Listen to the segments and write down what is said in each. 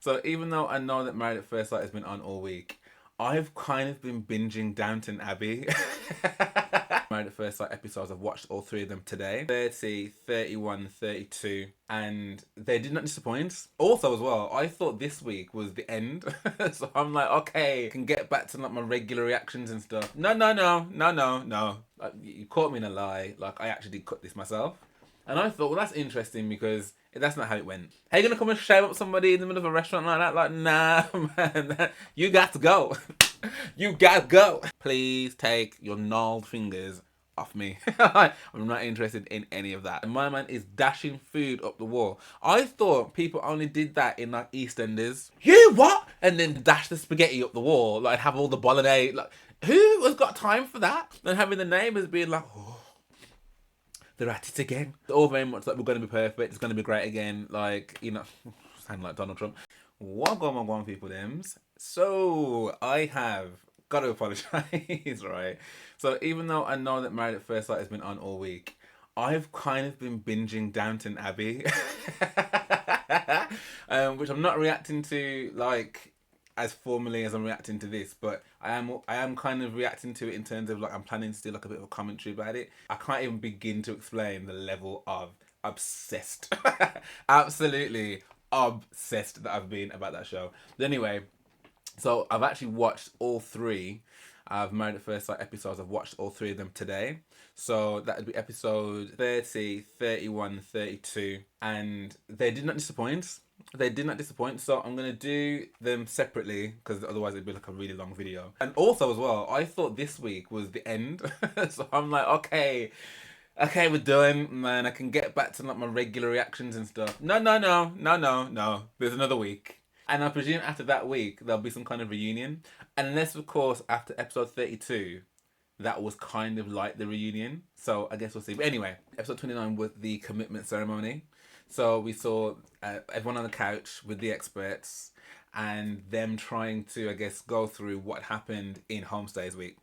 So even though I know that Married at First Sight has been on all week, I've kind of been binging Downton Abbey. Married at First Sight episodes, I've watched all three of them today. 30, 31, 32, and they did not disappoint. Also as well, I thought this week was the end. So I'm like, okay, I can get back to like my regular reactions and stuff. No. Like, you caught me in a lie. Like, I actually did cut this myself. And I thought, well, that's interesting because that's not how it went. How you gonna come and shame up somebody in the middle of a restaurant like that? Like, nah, man, you got to go. You got to go. Please take your gnarled fingers off me. I'm not interested in any of that. And my man is dashing food up the wall. I thought people only did that in like EastEnders. You what? And then dash the spaghetti up the wall, like have all the bolognese. Like, who has got time for that? And having the neighbours being like, oh, they're at it again. They're all very much like, we're going to be perfect. It's going to be great again. Like, you know, sound like Donald Trump. Wagwan, people, thems. So, I have got to apologise, right? So, even though I know that Married at First Sight has been on all week, I've kind of been binging Downton Abbey. Which I'm not reacting to, like, as formally as I'm reacting to this, but I am kind of reacting to it in terms of like I'm planning to do like a bit of a commentary about it. I can't even begin to explain the level of obsessed, absolutely obsessed that I've been about that show. But anyway, so I've actually watched all three of Married at First Sight episodes. I've watched all three of them today. So that would be episode 30, 31, 32, and they did not disappoint. They did not disappoint, so I'm going to do them separately because otherwise it'd be like a really long video. And also as well, I thought this week was the end. So I'm like, okay, we're done, man. I can get back to like my regular reactions and stuff. No. There's another week. And I presume after that week, there'll be some kind of reunion. Unless, of course, after episode 32, that was kind of like the reunion. So I guess we'll see. But anyway, episode 29 was the commitment ceremony. So we saw everyone on the couch with the experts and them trying to, I guess, go through what happened in Homestays week.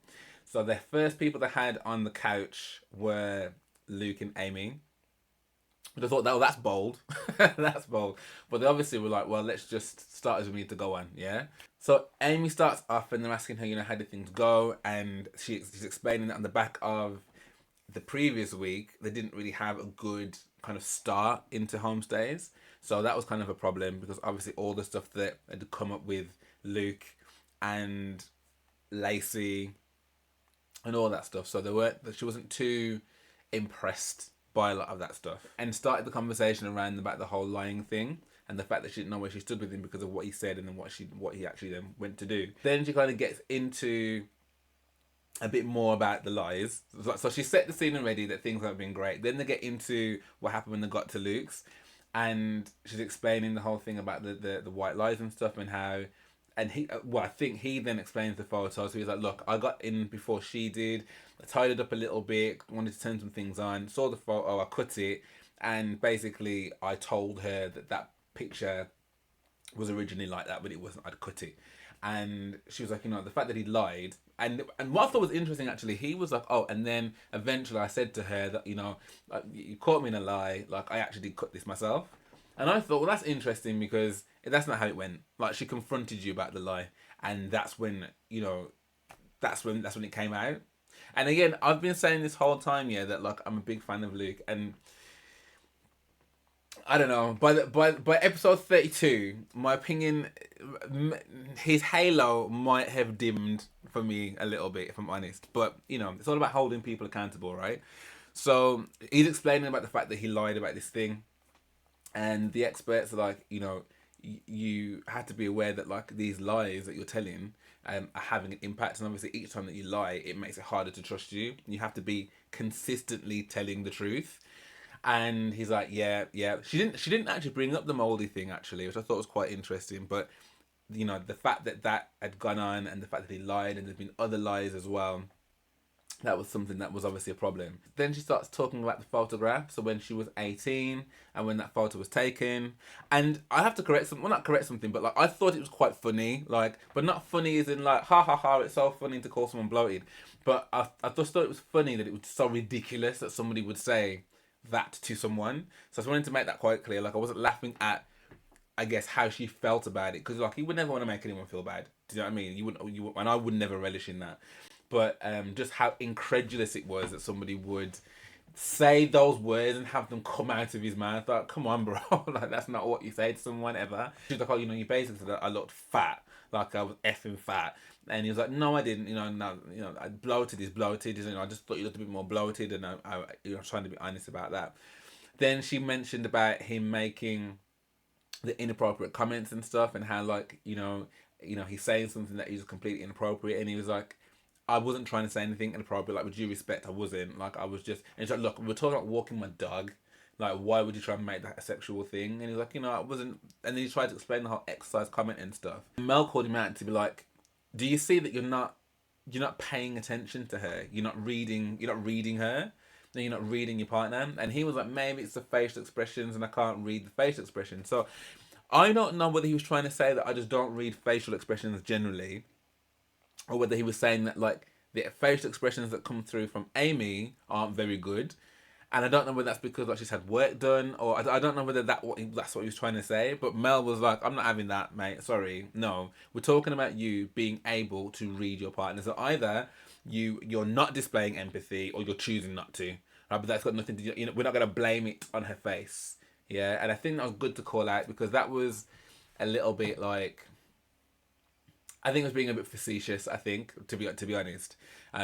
So the first people they had on the couch were Luke and Amy. But I thought, oh, that's bold. That's bold. But they obviously were like, well, let's just start as we need to go on, yeah? So Amy starts off and they're asking her, you know, how did things go? And she's explaining that on the back of the previous week, they didn't really have a good kind of start into Homestays. So that was kind of a problem because obviously all the stuff that had come up with Luke and Lacey and all that stuff. So she wasn't too impressed by a lot of that stuff, and started the conversation around about the whole lying thing and the fact that she didn't know where she stood with him because of what he said and then what he actually then went to do. Then she kind of gets into a bit more about the lies. So she set the scene already that things haven't been great. Then they get into what happened when they got to Luke's, and she's explaining the whole thing about the white lies and stuff and how. And I think he then explains the photo. So he's like, look, I got in before she did. I tied it up a little bit, wanted to turn some things on, saw the photo, I cut it. And basically, I told her that picture was originally like that, but it wasn't. I'd cut it. And she was like, you know, the fact that he lied. And what I thought was interesting, actually, he was like, oh, and then eventually I said to her that, you know, like, you caught me in a lie. Like, I actually did cut this myself. And I thought, well, that's interesting because that's not how it went. Like, she confronted you about the lie, and that's when, you know, that's when it came out. And again, I've been saying this whole time, yeah, that like I'm a big fan of Luke, and I don't know. By episode 32, my opinion, his halo might have dimmed for me a little bit, if I'm honest. But you know, it's all about holding people accountable, right? So he's explaining about the fact that he lied about this thing. And the experts are like, you know, you have to be aware that like these lies that you're telling are having an impact, and obviously each time that you lie, it makes it harder to trust you. You have to be consistently telling the truth. And he's like, yeah. She didn't actually bring up the moldy thing actually, which I thought was quite interesting. But you know, the fact that had gone on, and the fact that he lied, and there's been other lies as well, that was something that was obviously a problem. Then she starts talking about the photograph. So when she was 18 and when that photo was taken. And I have to correct something. Well, not correct something, but like I thought it was quite funny. Like, but not funny as in like, ha ha ha, it's so funny to call someone bloated. But I just thought it was funny that it was so ridiculous that somebody would say that to someone. So I just wanted to make that quite clear. Like, I wasn't laughing at I guess, how she felt about it, because like you would never want to make anyone feel bad. Do you know what I mean? And I would never relish in that. But just how incredulous it was that somebody would say those words and have them come out of his mouth. Like, come on, bro. Like, that's not what you say to someone ever. She was like, oh, you know, you basically said that I looked fat, like I was effing fat. And he was like, no, I didn't. You know, no, you know, bloated is bloated. You know, I just thought you looked a bit more bloated, and I you know, trying to be honest about that. Then she mentioned about him making the inappropriate comments and stuff, and how like he's saying something that is completely inappropriate, and he was like, I wasn't trying to say anything inappropriate. Like, with due respect, I wasn't. Like, I was just. And he's like, look, we're talking about walking my dog. Like, why would you try and make that a sexual thing? And he's like, I wasn't. And then he tried to explain the whole exercise comment and stuff. Mel called him out to be like, do you see that you're not paying attention to her? You're not reading her. Then you're not reading your partner. And he was like, maybe it's the facial expressions, and I can't read the facial expressions. So I don't know whether he was trying to say that I just don't read facial expressions generally, or whether he was saying that like the facial expressions that come through from Amy aren't very good. And I don't know whether that's because like she's had work done, or I don't know whether that's what he was trying to say. But Mel was like, I'm not having that, mate. Sorry, no. We're talking about you being able to read your partner. So either you're not displaying empathy, or you're choosing not to. Right? But that's got nothing to do. We're not gonna blame it on her face. Yeah, and I think that was good to call out, because that was a little bit like, I think it was being a bit facetious. I think, to be honest,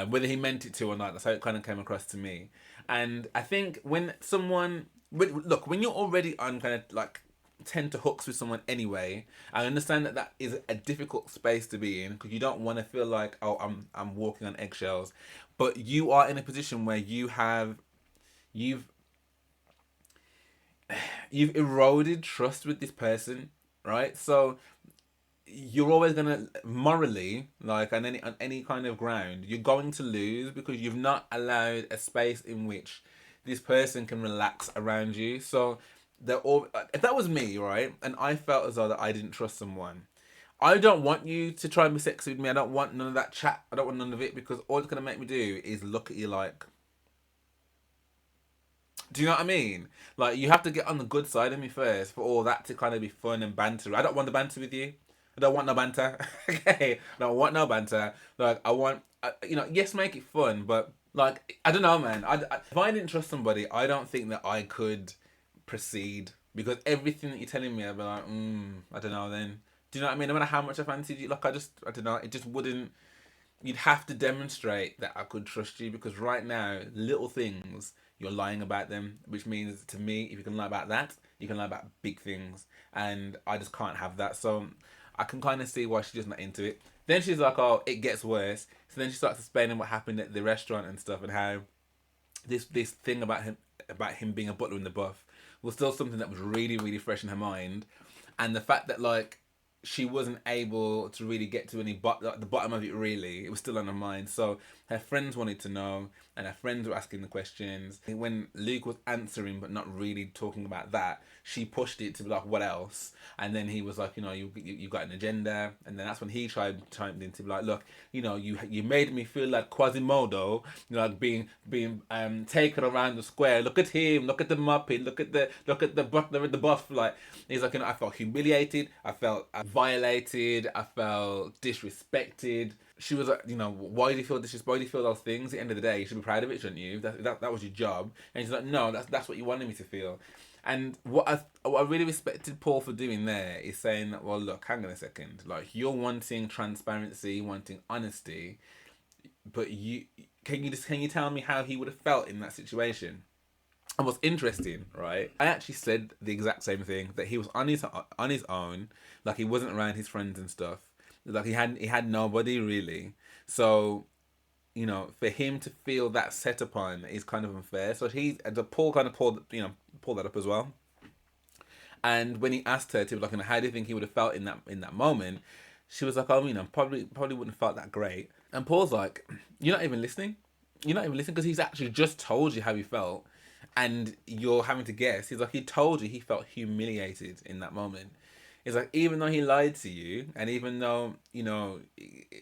whether he meant it to or not, that's how it kind of came across to me. And I think when you're already on kind of like tend to hooks with someone anyway, I understand that is a difficult space to be in, because you don't want to feel like, oh, I'm walking on eggshells, but you are in a position where you've eroded trust with this person, right? So you're always gonna morally, like on any kind of ground, you're going to lose, because you've not allowed a space in which this person can relax around you. So they're all. If that was me, right, and I felt as though that I didn't trust someone, I don't want you to try and be sexy with me. I don't want none of that chat. I don't want none of it, because all it's gonna make me do is look at you like. Do you know what I mean? Like, you have to get on the good side of me first for all that to kind of be fun and banter. I don't want the banter with you. I don't want no banter. Okay, I don't want no banter. Like, I want, yes, make it fun, but like, I don't know, man. If I didn't trust somebody, I don't think that I could proceed, because everything that you're telling me, I'd be like, I don't know. Then, do you know what I mean? No matter how much I fancied you, like, I don't know. It just wouldn't. You'd have to demonstrate that I could trust you, because right now, little things, you're lying about them, which means to me, if you can lie about that, you can lie about big things, and I just can't have that. So I can kind of see why she's just not into it. Then she's like, oh, it gets worse. So then she starts explaining what happened at the restaurant and stuff, and how this thing about him being a butler in the buff was still something that was really, really fresh in her mind. And the fact that like she wasn't able to really get to the bottom of it, really, it was still on her mind. So her friends wanted to know, and her friends were asking the questions. When Luke was answering but not really talking about that, she pushed it to be like, what else? And then he was like, you got an agenda. And then that's when he chimed in to be like, look, you made me feel like Quasimodo, like being taken around the square. Look at him, look at the Muppet, look at the butler and the buff. Like, he's like, I felt humiliated, I felt violated, I felt disrespected. She was like, why do you feel disrespected? Why do you feel those things? At the end of the day, you should be proud of it, shouldn't you? That was your job. And she's like, no, that's what you wanted me to feel. And what I really respected Paul for doing there is saying that, well, look, hang on a second. Like, you're wanting transparency, wanting honesty, but can you tell me how he would have felt in that situation? And what's interesting, right? I actually said the exact same thing, that he was on his own, like he wasn't around his friends and stuff, like he had nobody really. So, for him to feel that set upon is kind of unfair. So Paul kind of pulled that up as well. And when he asked her to like, how do you think he would have felt in that moment? She was like, oh, probably wouldn't have felt that great. And Paul's like, you're not even listening. You're not even listening, because he's actually just told you how he felt, and you're having to guess. He's like, he told you he felt humiliated in that moment. It's like, even though he lied to you, and even though, you know,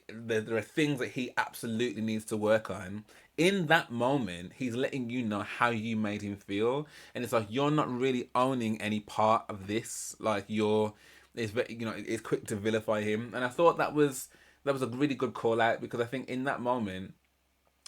there are things that he absolutely needs to work on, in that moment, he's letting you know how you made him feel. And it's like, you're not really owning any part of this. Like, it's quick to vilify him. And I thought that was a really good call out, because I think in that moment,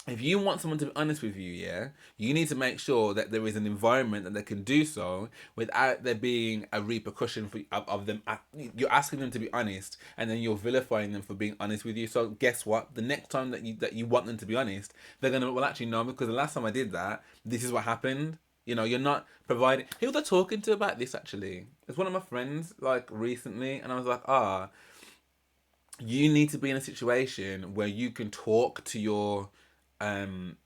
if you want someone to be honest with you, yeah, you need to make sure that there is an environment that they can do so without there being a repercussion of them. You're asking them to be honest, and then you're vilifying them for being honest with you. So guess what? The next time that you want them to be honest, they're gonna, well, actually no, because the last time I did that, this is what happened. You know, you're not providing. Who was I talking to about this actually? It's one of my friends, like, recently, and I was like, you need to be in a situation where you can talk to your um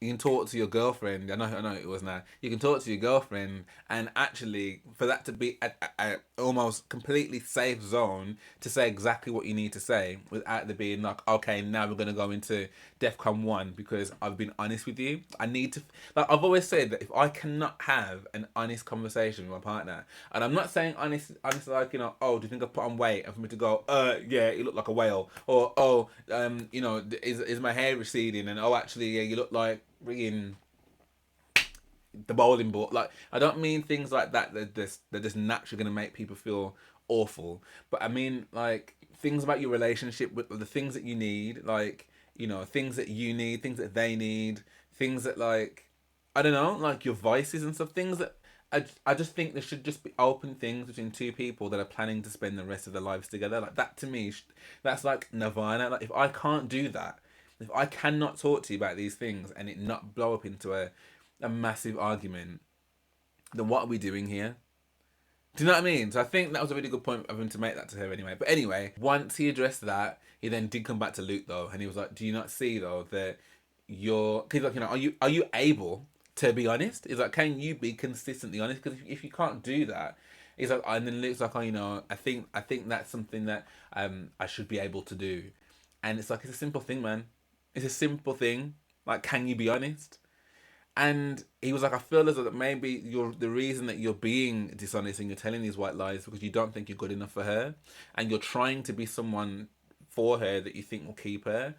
you can talk to your girlfriend. I know it was now. You can talk to your girlfriend, and actually, for that to be a almost completely safe zone to say exactly what you need to say without there being like, okay, now we're gonna go into DEFCON 1 because I've been honest with you. I need to, like, I've always said that if I cannot have an honest conversation with my partner, and I'm not saying honest like, you know, oh, do you think I put on weight, and for me to go, yeah, you look like a whale, or oh, you know, is my hair receding, and oh, actually, yeah, you look like friggin' the bowling ball. Like, I don't mean things like that. They're just naturally gonna make people feel awful. But I mean, like, things about your relationship, with the things that you need, like, you know, things that you need, things that they need, things that, like, I don't know, like your vices and stuff. Things that I just think there should just be open things between two people that are planning to spend the rest of their lives together. Like, that to me, that's like nirvana. Like, if I can't do that, if I cannot talk to you about these things and it not blow up into a massive argument, then what are we doing here? Do you know what I mean? So I think that was a really good point of him to make that to her anyway. But anyway, once he addressed that, he then did come back to Luke though, and he was like, "Do you not see though that cause like, you know, are you able to be honest? He's like, can you be consistently honest? Because if you can't do that, he's like, and then Luke's like, oh, you know, I think that's something that I should be able to do, and it's like, it's a simple thing, man. It's a simple thing. Like, can you be honest? And he was like, I feel as though that maybe you're the reason that you're being dishonest and you're telling these white lies because you don't think you're good enough for her, and you're trying to be someone for her that you think will keep her.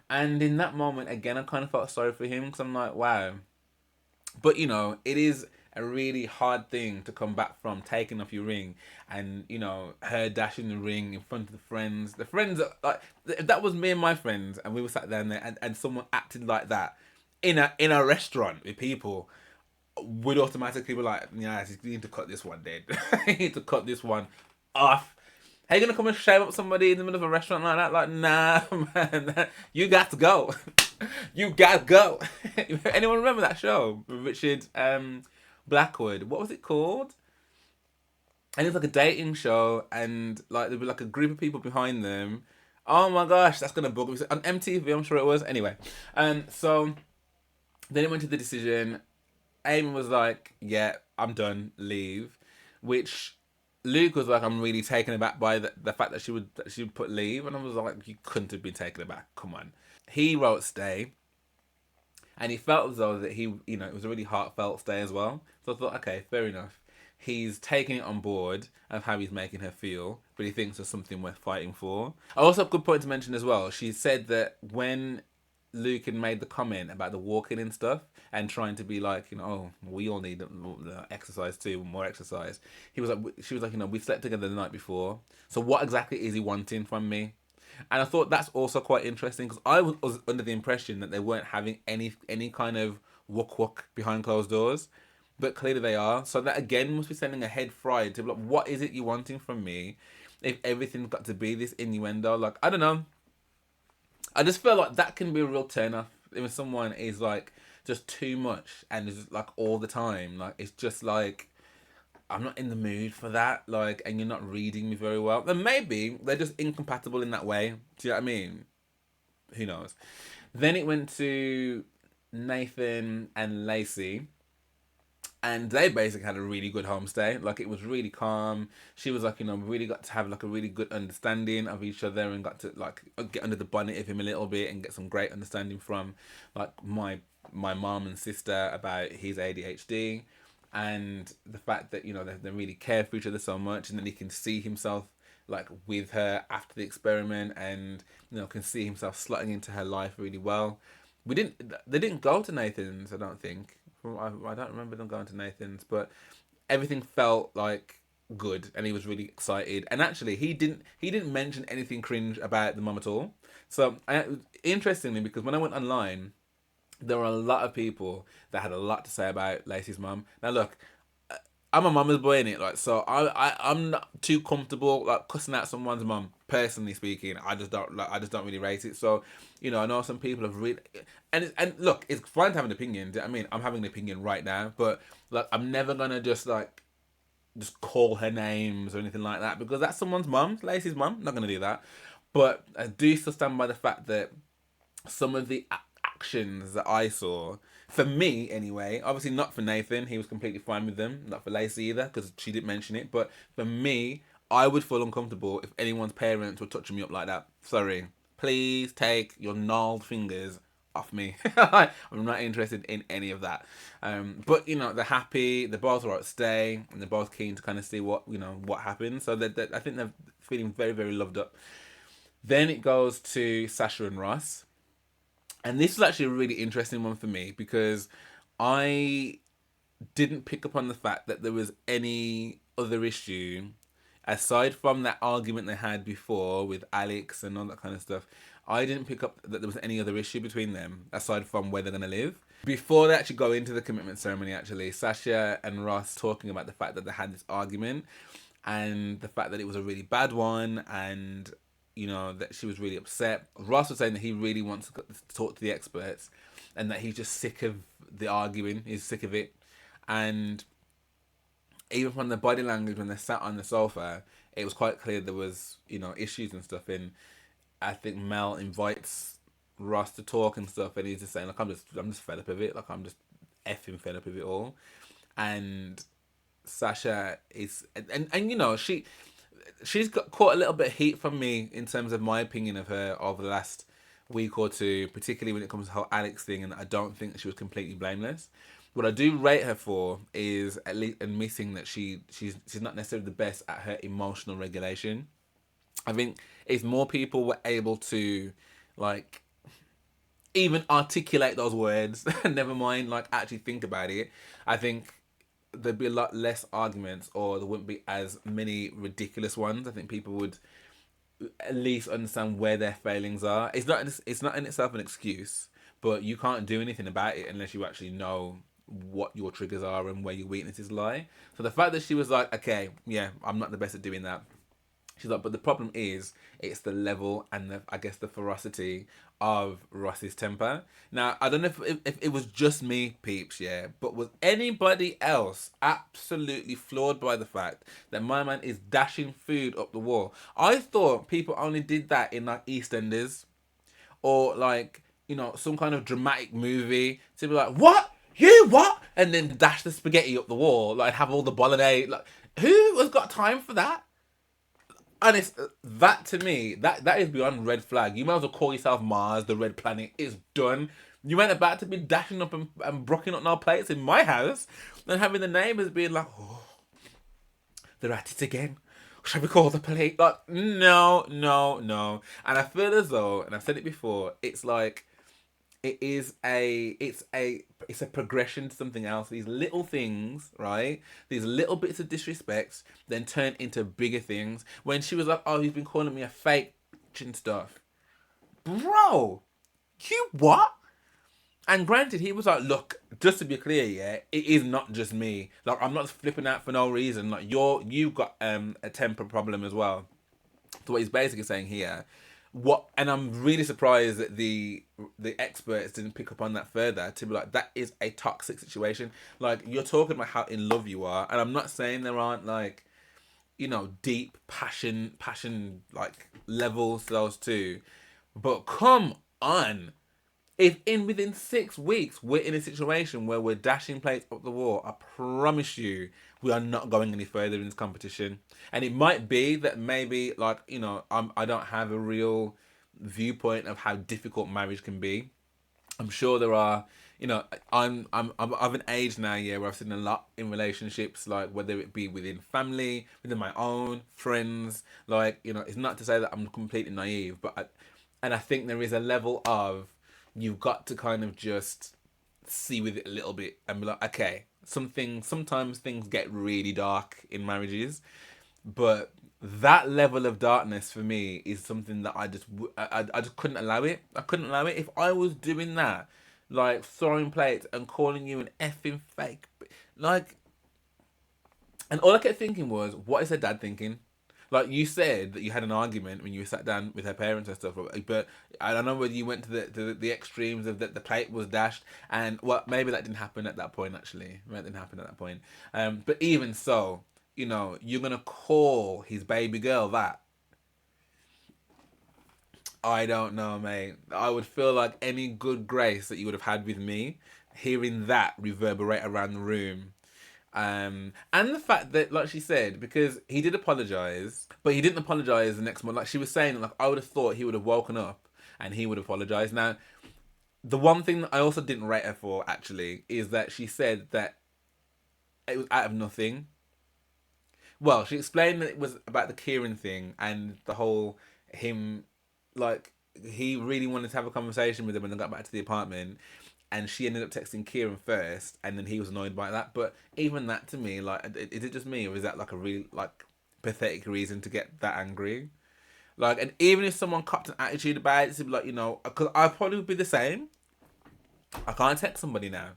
And in that moment, again, I kind of felt sorry for him, because I'm like, wow. But you know, it is a really hard thing to come back from taking off your ring, and you know, her dashing the ring in front of the friends. The friends are like, if that was me and my friends, and we were sat down there, and someone acted like that in a restaurant with people, would automatically be like, yeah, you need to cut this one dead. You need to cut this one off. How you gonna come and shame up somebody in the middle of a restaurant like that? Like, nah, man, you got to go. You got to go. Anyone remember that show with Richard Blackwood? What was it called? And it was like a dating show, and like there'd be like a group of people behind them. Oh my gosh, that's gonna bug me. On MTV, I'm sure it was. Anyway, so then it went to the decision. Amy was like, "Yeah, I'm done. Leave," which Luke was like, "I'm really taken aback by the fact that she would put leave," and I was like, "You couldn't have been taken aback. Come on." He wrote stay, and he felt as though that he, you know, it was a really heartfelt stay as well. So I thought, okay, fair enough. He's taking it on board of how he's making her feel, but he thinks there's something worth fighting for. Also, a good point to mention as well. She said that when Luke had made the comment about the walking and stuff, and trying to be like, you know, oh, we all need exercise too, more exercise. She was like, you know, we slept together the night before, so what exactly is he wanting from me? And I thought that's also quite interesting, because I was under the impression that they weren't having any kind of wuk behind closed doors, but clearly they are. So that again must be sending a head fried to be like, what is it you're wanting from me? If everything's got to be this innuendo, like, I don't know. I just feel like that can be a real turn off if someone is like just too much and is just, like, all the time. Like, it's just like, I'm not in the mood for that. Like, and you're not reading me very well. Then maybe they're just incompatible in that way. Do you know what I mean? Who knows? Then it went to Nathan and Lacey, and they basically had a really good homestay. Like, it was really calm. She was like, you know, we really got to have like a really good understanding of each other, and got to like get under the bonnet of him a little bit and get some great understanding from like my mom and sister about his ADHD. and the fact that they really care for each other so much, and then he can see himself like with her after the experiment, and can see himself slotting into her life really well. They didn't go to Nathan's, I don't think. I don't remember them going to Nathan's, but everything felt like good, and he was really excited. And actually, he didn't mention anything cringe about the mum at all. So interestingly, because when I went online, there were a lot of people that had a lot to say about Lacey's mum. Now look, I'm a mama's boy in it, like, so I'm not too comfortable like cussing out someone's mum. Personally speaking, I just don't really rate it. So, I know some people have really, and look, it's fine to have an opinion. I mean, I'm having an opinion right now, but like, I'm never gonna just call her names or anything like that, because that's someone's mum, Lacey's mum. I'm not gonna do that. But I do still stand by the fact that some of the actions that I saw, for me anyway, obviously not for Nathan, he was completely fine with them, not for Lacey either, because she didn't mention it, but for me, I would feel uncomfortable if anyone's parents were touching me up like that. Sorry. Please take your gnarled fingers off me. I'm not interested in any of that. But they're happy, they're both right to stay, and they're both keen to kind of see what happens. So I think they're feeling very, very loved up. Then it goes to Sasha and Ross. And this was actually a really interesting one for me, because I didn't pick up on the fact that there was any other issue aside from that argument they had before with Alex and all that kind of stuff. I didn't pick up that there was any other issue between them aside from where they're going to live. Before they actually go into the commitment ceremony, actually, Sasha and Ross talking about the fact that they had this argument, and the fact that it was a really bad one, and that she was really upset. Ross was saying that he really wants to talk to the experts, and that he's just sick of the arguing. He's sick of it. And even from the body language when they sat on the sofa, it was quite clear there was, issues and stuff. And I think Mel invites Ross to talk and stuff, and he's just saying, like, I'm just fed up of it. Like, I'm just effing fed up of it all. And Sasha is, and she's got caught a little bit of heat from me in terms of my opinion of her over the last week or two, particularly when it comes to the whole Alex thing, and I don't think that she was completely blameless. What I do rate her for is at least admitting that she's not necessarily the best at her emotional regulation. I think if more people were able to, like, even articulate those words, never mind like actually think about it, I think there'd be a lot less arguments, or there wouldn't be as many ridiculous ones. I think people would at least understand where their failings are. It's not in itself an excuse, but you can't do anything about it unless you actually know what your triggers are and where your weaknesses lie. So the fact that she was like, okay, yeah, I'm not the best at doing that. She's like, but the problem is, it's the level and I guess the ferocity of Ross's temper. Now, I don't know if it was just me, peeps, yeah, but was anybody else absolutely floored by the fact that my man is dashing food up the wall? I thought people only did that in like EastEnders, or like, some kind of dramatic movie to be like, what? You what? And then dash the spaghetti up the wall, like have all the bolognese. Like, who has got time for that? And it's that, to me, that is beyond red flag. You might as well call yourself Mars, the red planet is done. You ain't about to be dashing up and brocking up no plates in my house, and having the neighbours being like, oh, they're at it again. Shall we call the police? Like, no, no, no. And I feel as though, and I've said it before, it's like, it's a progression to something else. These little things, right? These little bits of disrespect then turn into bigger things. When she was like, oh, he's been calling me a fake and stuff. Bro, you what? And granted, he was like, look, just to be clear, yeah, it is not just me. Like, I'm not flipping out for no reason. Like, you've got a temper problem as well. So what he's basically saying here, and I'm really surprised that the experts didn't pick up on that further, to be like, that is a toxic situation. Like, you're talking about how in love you are, and I'm not saying there aren't, like, deep passion like levels to those two, but come on. If within 6 weeks we're in a situation where we're dashing plates up the wall, I promise you we are not going any further in this competition. And it might be that maybe, like, I don't have a real viewpoint of how difficult marriage can be. I'm sure there are, you know, I'm of an age now, yeah, where I've seen a lot in relationships, like whether it be within family, within my own friends. Like, you know, it's not to say that I'm completely naive, but and I think there is a level of you've got to kind of just see with it a little bit and be like, okay, sometimes things get really dark in marriages, but that level of darkness for me is something that I just couldn't allow it. I couldn't allow it. If I was doing that, like throwing plates and calling you an effing fake, like, and all I kept thinking was, what is her dad thinking? Like you said that you had an argument when you sat down with her parents and stuff, but I don't know whether you went to the extremes of that the plate was dashed, and well, maybe that didn't happen at that point actually. Maybe that didn't happen at that point. But even so, you know, you're gonna call his baby girl that. I don't know, mate. I would feel like any good grace that you would have had with me, hearing that reverberate around the room. And the fact that, like she said, because he did apologize, but he didn't apologize the next month. Like she was saying, like I would have thought he would have woken up and he would have apologized. Now, the one thing that I also didn't rate her for actually is that she said that it was out of nothing. Well, she explained that it was about the Kieran thing and the whole him, like he really wanted to have a conversation with him when they got back to the apartment, and she ended up texting Kieran first, and then he was annoyed by that. But even that to me, like, is it just me, or is that like a real like pathetic reason to get that angry? Like, and even if someone copped an attitude about it, to be like, you know, because I probably would be the same. I can't text somebody now.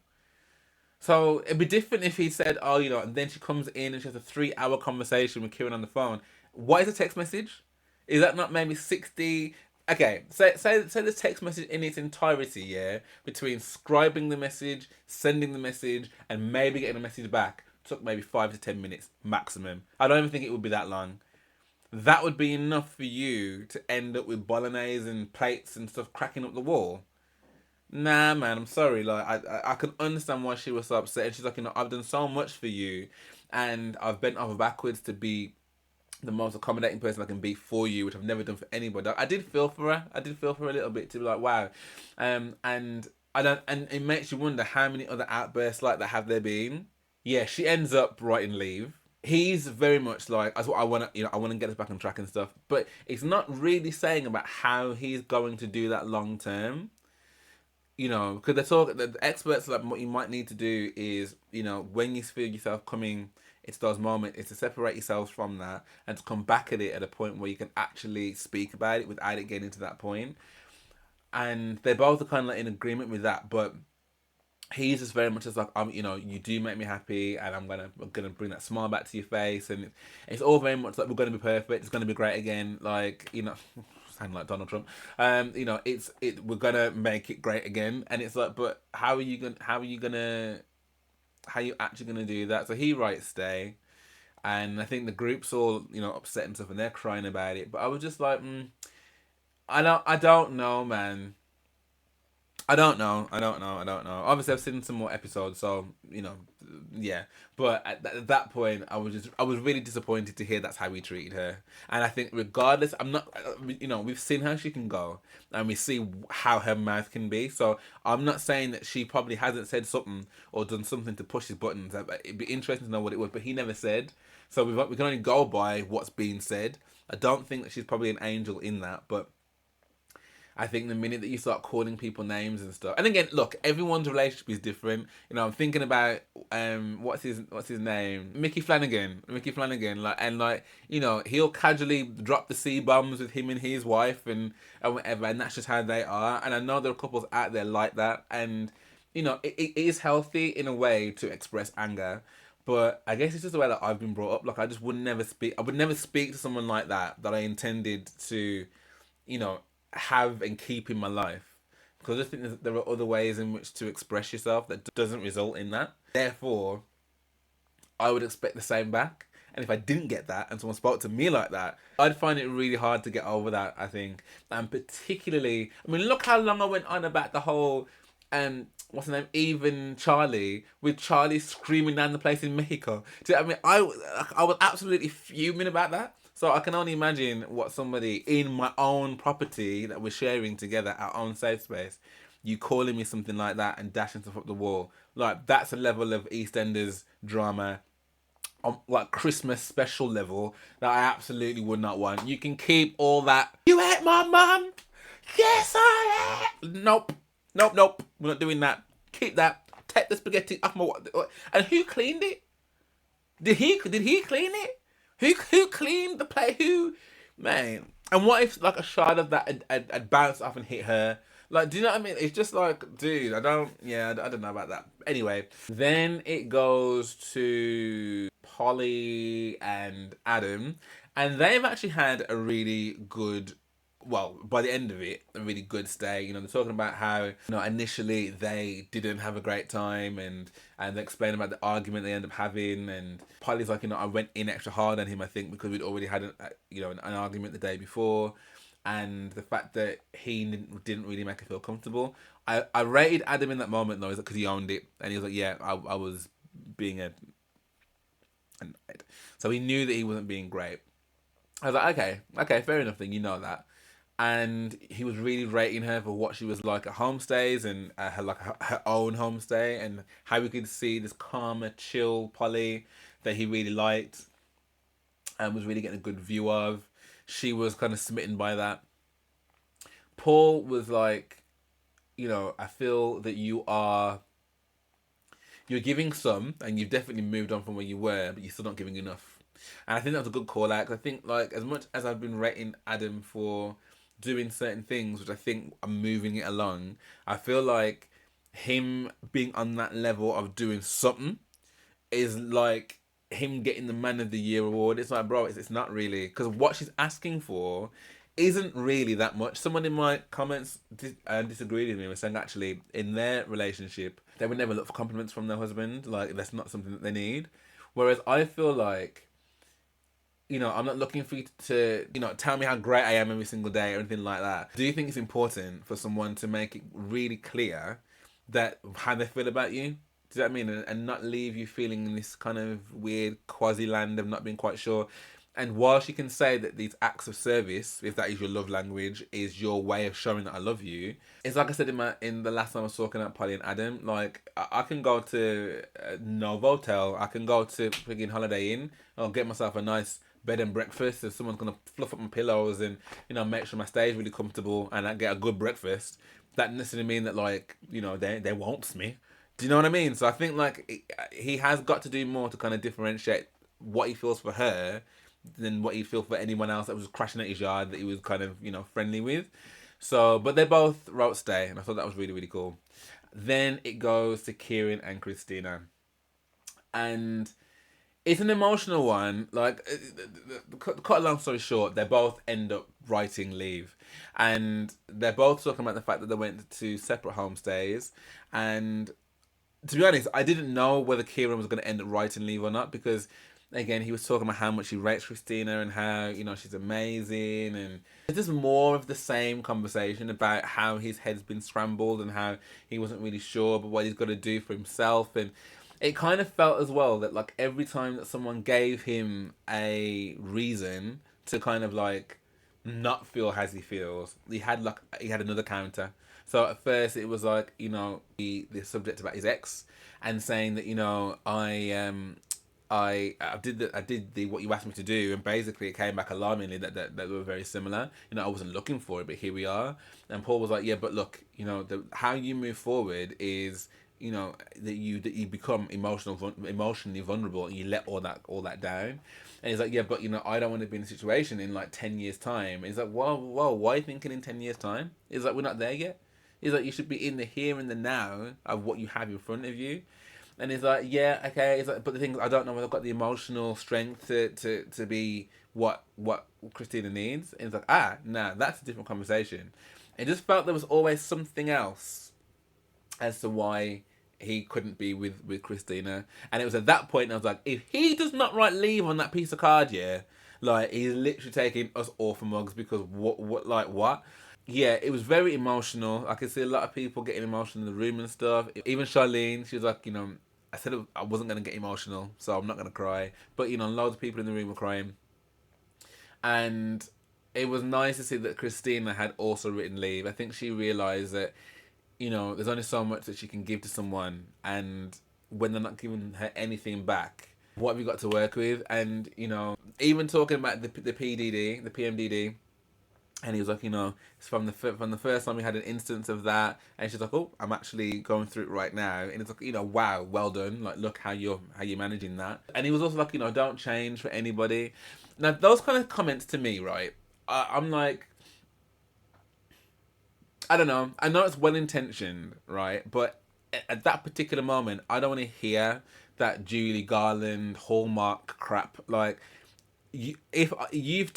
So it'd be different if he said, "Oh, you know," and then she comes in and she has a 3 hour conversation with Kieran on the phone. What is a text message? Is that not maybe 60? Okay, say the text message in its entirety, yeah, between scribing the message, sending the message, and maybe getting a message back took maybe 5 to 10 minutes maximum. I don't even think it would be that long. That would be enough for you to end up with bolognese and plates and stuff cracking up the wall. Nah, man, I'm sorry. Like, I can understand why she was so upset. And she's like, you know, I've done so much for you, and I've bent over backwards to be the most accommodating person I can be for you, which I've never done for anybody. I did feel for her. I did feel for her a little bit to be like, wow. And I don't, and it makes you wonder how many other outbursts like that have there been. Yeah, she ends up writing leave. He's very much like, that's what I want to, you know, I want to get us back on track and stuff. But it's not really saying about how he's going to do that long term. You know, because the experts, like what you might need to do is, you know, when you feel yourself coming into those moments, is to separate yourselves from that and to come back at it at a point where you can actually speak about it without it getting to that point. And they both are kind of like in agreement with that, but he's just very much just like, you know, you do make me happy, and I'm gonna bring that smile back to your face, and it's all very much like we're gonna be perfect, it's gonna be great again, like, you know, sound like Donald Trump, you know, we're gonna make it great again, and it's like, but how are you actually gonna do that? So he writes stay, and I think the group's all, you know, upset and stuff, and they're crying about it, but I was just like, I don't know, man. I don't know. Obviously, I've seen some more episodes, so you know, yeah. But at that point, I was really disappointed to hear that's how we treated her. And I think, regardless, I'm not, you know, we've seen how she can go, and we see how her mouth can be. So I'm not saying that she probably hasn't said something or done something to push his buttons. It'd be interesting to know what it was, but he never said. So we can only go by what's being said. I don't think that she's probably an angel in that, but I think the minute that you start calling people names and stuff, and again, look, everyone's relationship is different. You know, I'm thinking about what's his name, Mickey Flanagan, like, and like, you know, he'll casually drop the C bombs with him and his wife and whatever, and that's just how they are. And I know there are couples out there like that, and you know, it is healthy in a way to express anger. But I guess it's just the way that I've been brought up. Like, I just would never speak. I would never speak to someone like that I intended to, you know, have and keep in my life, because I just think there are other ways in which to express yourself that doesn't result in that. Therefore, I would expect the same back. And if I didn't get that and someone spoke to me like that, I'd find it really hard to get over that, I think. And particularly, I mean, look how long I went on about the whole, what's the name, even Charlie, with Charlie screaming down the place in Mexico. Do you know what I mean? I was absolutely fuming about that. So I can only imagine what somebody in my own property that we're sharing together, our own safe space, you calling me something like that and dashing stuff up the wall. Like, that's a level of EastEnders drama on like Christmas special level that I absolutely would not want. You can keep all that. You ate my mum. Yes, I ate. Nope, nope, nope. We're not doing that. Keep that. Take the spaghetti off my. And who cleaned it? Did he clean it? Who cleaned the plate? Who, man? And what if like a shard of that had bounced off and hit her? Like, do you know what I mean? It's just like, dude, I don't know about that. Anyway, then it goes to Polly and Adam, and they've actually had a really good, well, by the end of it, a really good stay. You know, they're talking about how, you know, initially they didn't have a great time, and they explain about the argument they end up having. And Polly's like, you know, I went in extra hard on him, I think, because we'd already had an argument the day before, and the fact that he didn't really make her feel comfortable. I rated Adam in that moment though, because he owned it, and he was like, yeah, I was being so he knew that he wasn't being great. I was like, okay, fair enough then, you know that. And he was really rating her for what she was like at homestays, and her own homestay, and how we could see this calmer, chill Polly that he really liked and was really getting a good view of. She was kind of smitten by that. Paul was like, you know, I feel that you're giving some, and you've definitely moved on from where you were, but you're still not giving enough. And I think that was a good call out. 'Cause I think, like, as much as I've been rating Adam for doing certain things, which I think are moving it along, I feel like him being on that level of doing something is like him getting the Man of the Year award. It's like, bro, it's not really, because what she's asking for isn't really that much. Someone in my comments disagreed with me, was saying actually in their relationship they would never look for compliments from their husband. Like, that's not something that they need. Whereas I feel like, you know, I'm not looking for you to, you know, tell me how great I am every single day or anything like that. Do you think it's important for someone to make it really clear that how they feel about you? Do you know what I mean? And not leave you feeling in this kind of weird quasi land of not being quite sure. And while she can say that these acts of service, if that is your love language, is your way of showing that I love you, it's like I said in the last time I was talking about Polly and Adam. Like, I can go to Novotel, I can go to friggin' Holiday Inn, I'll get myself a nice bed and breakfast, and someone's gonna fluff up my pillows and, you know, make sure my stay is really comfortable, and I get a good breakfast. That doesn't necessarily mean that, like, you know, they wants me. Do you know what I mean? So I think like he has got to do more to kind of differentiate what he feels for her than what he feels for anyone else that was crashing at his yard that he was kind of, you know, friendly with. So, but they both wrote stay, and I thought that was really, really cool. Then it goes to Kieran and Christina, and it's an emotional one. Like, cut a long story short, they both end up writing leave, and they're both talking about the fact that they went to separate homestays. And to be honest, I didn't know whether Kieran was going to end up writing leave or not, because again, he was talking about how much he rates Christina and how, you know, she's amazing, and it's just more of the same conversation about how his head's been scrambled and how he wasn't really sure about what he's got to do for himself. And it kind of felt as well that, like, every time that someone gave him a reason to kind of like not feel as he feels, he had another counter. So at first it was like, you know, the subject about his ex, and saying that, you know, I did the what you asked me to do, and basically it came back alarmingly that they were very similar. You know, I wasn't looking for it, but here we are. And Paul was like, yeah, but look, you know, how you move forward is, you know, that you become emotionally vulnerable, and you let all that down. And he's like, yeah, but, you know, I don't want to be in a situation in like 10 years time. And he's like, whoa, why are you thinking in 10 years time? He's like, we're not there yet. He's like, you should be in the here and the now of what you have in front of you. And he's like, yeah, okay. He's like, but the thing is, I don't know whether I've got the emotional strength to be what Christina needs. And he's like, nah, that's a different conversation. It just felt there was always something else as to why he couldn't be with Christina. And it was at that point I was like, if he does not write leave on that piece of card, yeah, like, he's literally taking us all for mugs, because what? Yeah, it was very emotional. I could see a lot of people getting emotional in the room and stuff. Even Charlene, she was like, you know, I said I wasn't going to get emotional, so I'm not going to cry. But, you know, loads of people in the room were crying. And it was nice to see that Christina had also written leave. I think she realised that, you know, there's only so much that she can give to someone, and when they're not giving her anything back, what have you got to work with? And, you know, even talking about the PDD, the PMDD, and he was like, you know, it's from the first time we had an instance of that, and she's like, oh, I'm actually going through it right now, and it's like, you know, wow, well done, like, look how you're managing that. And he was also like, you know, don't change for anybody. Now those kind of comments to me, right? I'm like, I don't know. I know it's well intentioned, right? But at that particular moment, I don't want to hear that Julie Garland Hallmark crap. Like, if you've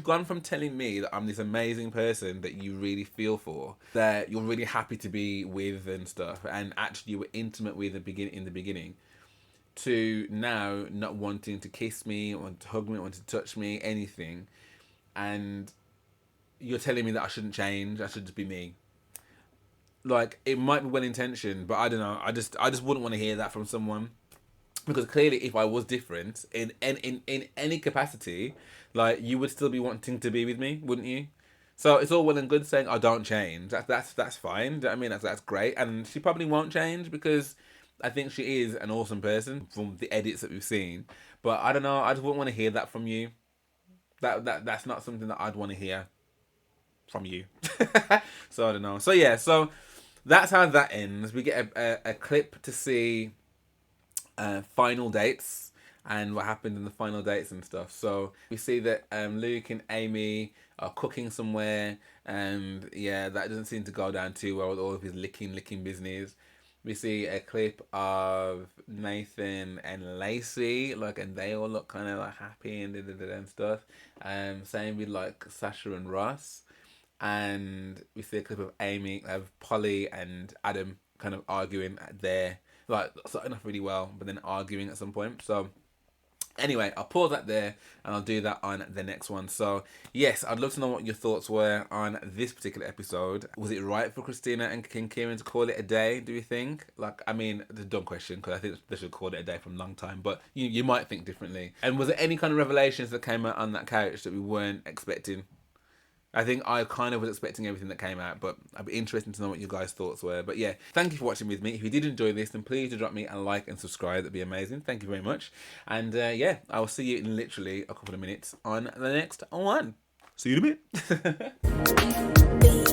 gone from telling me that I'm this amazing person that you really feel for, that you're really happy to be with and stuff, and actually you were intimate with in the beginning, to now not wanting to kiss me, want to hug me, want to touch me, anything, and you're telling me that I shouldn't change, I should just be me. Like, it might be well intentioned, but I don't know. I just wouldn't want to hear that from someone, because clearly, if I was different in any capacity, like, you would still be wanting to be with me, wouldn't you? So it's all well and good saying I don't change. That's fine. Do you know what I mean? That's great, and she probably won't change, because I think she is an awesome person from the edits that we've seen. But I don't know. I just wouldn't want to hear that from you. That's not something that I'd want to hear from you. So I don't know. So yeah. So that's how that ends. We get a clip to see final dates and what happened in the final dates and stuff. So we see that Luke and Amy are cooking somewhere, and yeah, that doesn't seem to go down too well with all of his licking business. We see a clip of Nathan and Lacey, like, and they all look kind of like happy and and stuff. Same with like Sasha and Ross, and we see a clip of Amy, of Polly and Adam kind of arguing at their, like, starting off really well, but then arguing at some point. So anyway, I'll pause that there, and I'll do that on the next one. So yes, I'd love to know what your thoughts were on this particular episode. Was it right for Christina and King Kieran to call it a day, do you think? Like, I mean, it's a dumb question, because I think they should call it a day from a long time, but you might think differently. And was there any kind of revelations that came out on that couch that we weren't expecting? I think I kind of was expecting everything that came out, but I'd be interested to know what your guys' thoughts were. But yeah, thank you for watching with me. If you did enjoy this, then please do drop me a like and subscribe. That'd be amazing. Thank you very much. And yeah, I will see you in literally a couple of minutes on the next one. See you in a bit.